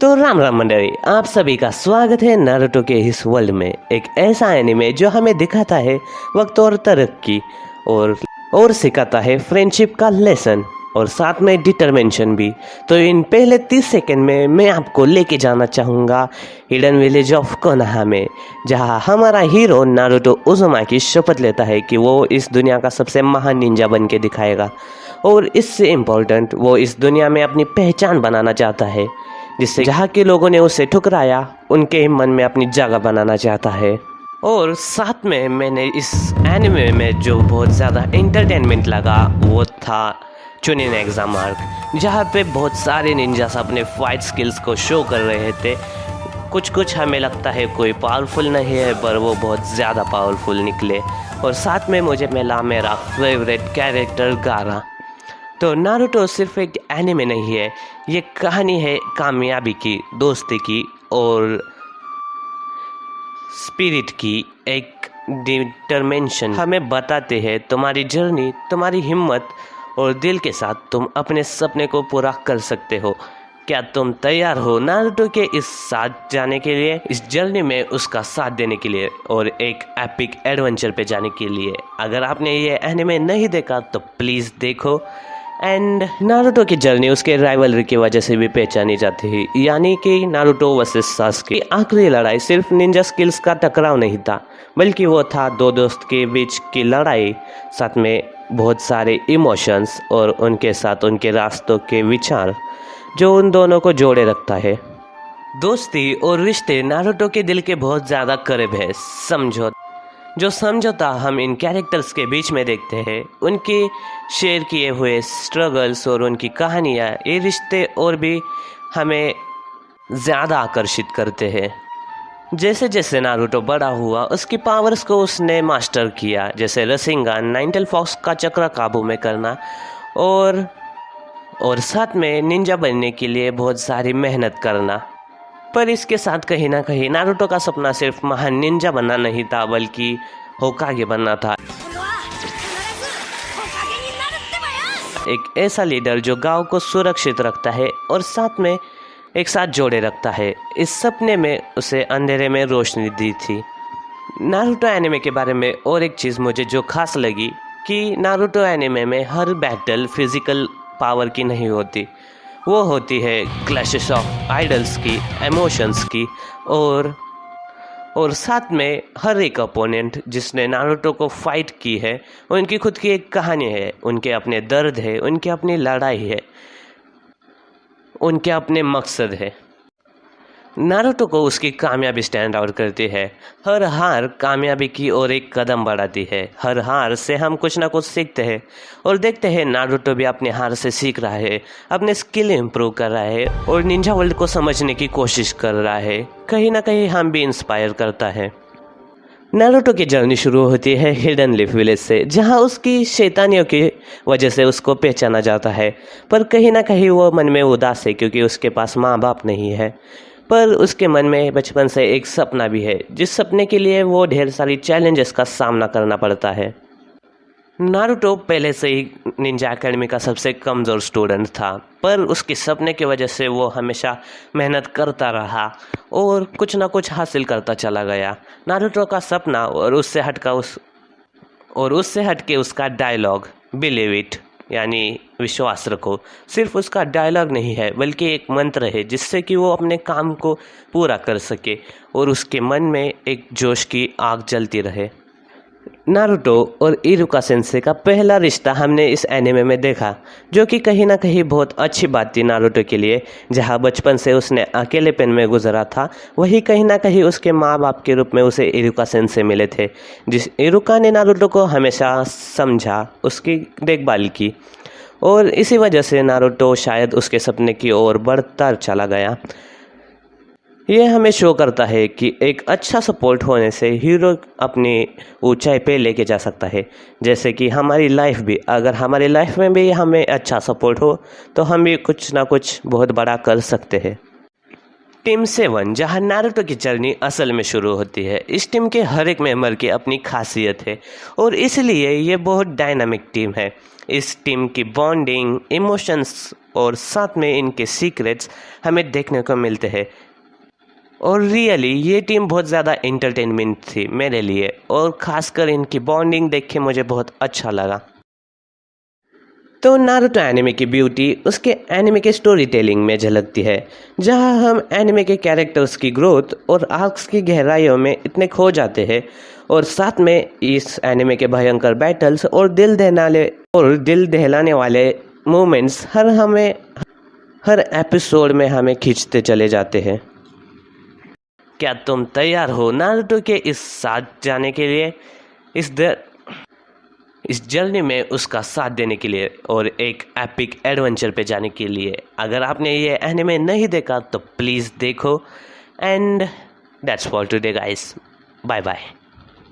तो राम राम मंडली, आप सभी का स्वागत है नारुतो के इस वर्ल्ड में। एक ऐसा एनिमे जो हमें दिखाता है वक्त और तरक्की और सिखाता है फ्रेंडशिप का लेसन और साथ में डिटरमिनेशन भी। तो इन पहले 30 सेकंड में मैं आपको लेके जाना चाहूँगा हिडन विलेज ऑफ कोनोहा में, जहाँ हमारा हीरो नारुतो उज़ुमाकी शपथ लेता है कि वो इस दुनिया का सबसे महान निंजा बन के दिखाएगा और इससे इम्पोर्टेंट वो इस दुनिया में अपनी पहचान बनाना चाहता है, जिससे जहाँ के लोगों ने उसे ठुकराया उनके मन में अपनी जगह बनाना चाहता है। और साथ में मैंने इस एनिमे में जो बहुत ज़्यादा एंटरटेनमेंट लगा वो था चुनिन एग्जाम आर्क, जहाँ पे बहुत सारे निंजास अपने फाइट स्किल्स को शो कर रहे थे। कुछ हमें लगता है कोई पावरफुल नहीं है, पर वो बहुत ज़्यादा पावरफुल निकले। और साथ में मुझे मिला मेरा फेवरेट कैरेक्टर गारा। तो नारुतो सिर्फ एक एनिमे नहीं है, ये कहानी है कामयाबी की, दोस्ती की और स्पिरिट की। एक डिटरमिनेशन हमें बताते हैं तुम्हारी जर्नी, तुम्हारी हिम्मत और दिल के साथ तुम अपने सपने को पूरा कर सकते हो। क्या तुम तैयार हो नारुतो के इस साथ जाने के लिए, इस जर्नी में उसका साथ देने के लिए और एक एपिक एडवेंचर पे जाने के लिए? अगर आपने ये एनिमे नहीं देखा तो प्लीज़ देखो। एंड नारुतो की जर्नी उसके राइवलरी की वजह से भी पहचानी जाती है, यानी कि नारुतो वर्सेस सास्के। आखिरी लड़ाई सिर्फ निंजा स्किल्स का टकराव नहीं था, बल्कि वो था दो दोस्त के बीच की लड़ाई, साथ में बहुत सारे इमोशंस और उनके साथ उनके रास्तों के विचार जो उन दोनों को जोड़े रखता है। दोस्ती और रिश्ते नारुतो के दिल के बहुत ज़्यादा करीब है। समझौता हम इन कैरेक्टर्स के बीच में देखते हैं, उनके शेयर किए हुए स्ट्रगल्स और उनकी कहानियाँ, ये रिश्ते और भी हमें ज़्यादा आकर्षित करते हैं। जैसे जैसे नारुतो बड़ा हुआ उसकी पावर्स को उसने मास्टर किया, जैसे रसिंगान, नाइनटेल फॉक्स का चक्र काबू में करना और साथ में निंजा बनने के लिए बहुत सारी मेहनत करना। पर इसके साथ कहीं ना कहीं नारुतो का सपना सिर्फ महान निंजा बनना नहीं था, बल्कि होकागे बनना था। एक ऐसा लीडर जो गांव को सुरक्षित रखता है और साथ में एक साथ जोड़े रखता है। इस सपने में उसे अंधेरे में रोशनी दी थी। नारुतो एनिमे के बारे में और एक चीज़ मुझे जो खास लगी कि नारुतो एनिमे में हर बैटल फिजिकल पावर की नहीं होती, वो होती है क्लैशेस ऑफ आइडल्स की, इमोशंस की और साथ में हर एक अपोनेंट जिसने नारुतो को फाइट की है उनकी खुद की एक कहानी है, उनके अपने दर्द है, उनके अपनी लड़ाई है, उनके अपने मकसद है। नारुतो को उसकी कामयाबी स्टैंड आउट करती है। हर हार कामयाबी की ओर एक कदम बढ़ाती है। हर हार से हम कुछ ना कुछ सीखते हैं और देखते हैं नारुतो भी अपने हार से सीख रहा है, अपने स्किल इम्प्रूव कर रहा है और निंजा वर्ल्ड को समझने की कोशिश कर रहा है। कहीं ना कहीं हम भी इंस्पायर करता है। नारुतो की जर्नी शुरू होती है हिडन लीफ विलेज से, जहां उसकी शैतानियों की वजह से उसको पहचाना जाता है। पर कहीं ना कहीं वो मन में उदास है, क्योंकि उसके पास माँ बाप नहीं है। पर उसके मन में बचपन से एक सपना भी है, जिस सपने के लिए वो ढेर सारी चैलेंजेस का सामना करना पड़ता है। नारुतो पहले से ही निंजा एकेडमी का सबसे कमज़ोर स्टूडेंट था, पर उसके सपने की वजह से वो हमेशा मेहनत करता रहा और कुछ ना कुछ हासिल करता चला गया। नारुतो का सपना और उससे हटके उसका डायलॉग बिलीव इट, यानी विश्वास रखो, सिर्फ उसका डायलॉग नहीं है, बल्कि एक मंत्र है जिससे कि वो अपने काम को पूरा कर सके और उसके मन में एक जोश की आग जलती रहे। नारुतो और इरुका सेंसे का पहला रिश्ता हमने इस एनिमे में देखा, जो कि कहीं ना कहीं बहुत अच्छी बात थी नारुतो के लिए। जहां बचपन से उसने अकेलेपन में गुजरा था, वही कहीं ना कहीं उसके माँ बाप के रूप में उसे इरुका सेंसे मिले थे, जिस इरुका ने नारुतो को हमेशा समझा, उसकी देखभाल की और इसी वजह से नारुतो शायद उसके सपने की ओर बढ़ता चला गया। यह हमें शो करता है कि एक अच्छा सपोर्ट होने से हीरो अपनी ऊंचाई पे लेके जा सकता है। जैसे कि हमारी लाइफ भी, अगर हमारी लाइफ में भी हमें अच्छा सपोर्ट हो तो हम भी कुछ ना कुछ बहुत बड़ा कर सकते हैं। टीम 7, जहां नारुतो की जर्नी असल में शुरू होती है। इस टीम के हर एक मेंबर की अपनी खासियत है और इसलिए ये बहुत डायनामिक टीम है। इस टीम की बॉन्डिंग, इमोशंस और साथ में इनके सीक्रेट्स हमें देखने को मिलते हैं। और रियली ये टीम बहुत ज़्यादा एंटरटेनमेंट थी मेरे लिए, और ख़ासकर इनकी बॉन्डिंग देख के मुझे बहुत अच्छा लगा। तो नारुतो एनिमे की ब्यूटी उसके एनिमे के स्टोरी टेलिंग में झलकती है, जहां हम एनिमे के कैरेक्टर्स की ग्रोथ और आर्क्स की गहराइयों में इतने खो जाते हैं, और साथ में इस एनिमे के भयंकर बैटल्स और दिल दहलाने वाले मोमेंट्स हर एपिसोड में हमें खींचते चले जाते हैं। क्या तुम तैयार हो नारुतो के इस साथ जाने के लिए, इस जर्नी में उसका साथ देने के लिए और एक एपिक एडवेंचर पे जाने के लिए? अगर आपने ये एनिमे नहीं देखा तो प्लीज़ देखो। And that's for today guys, bye bye.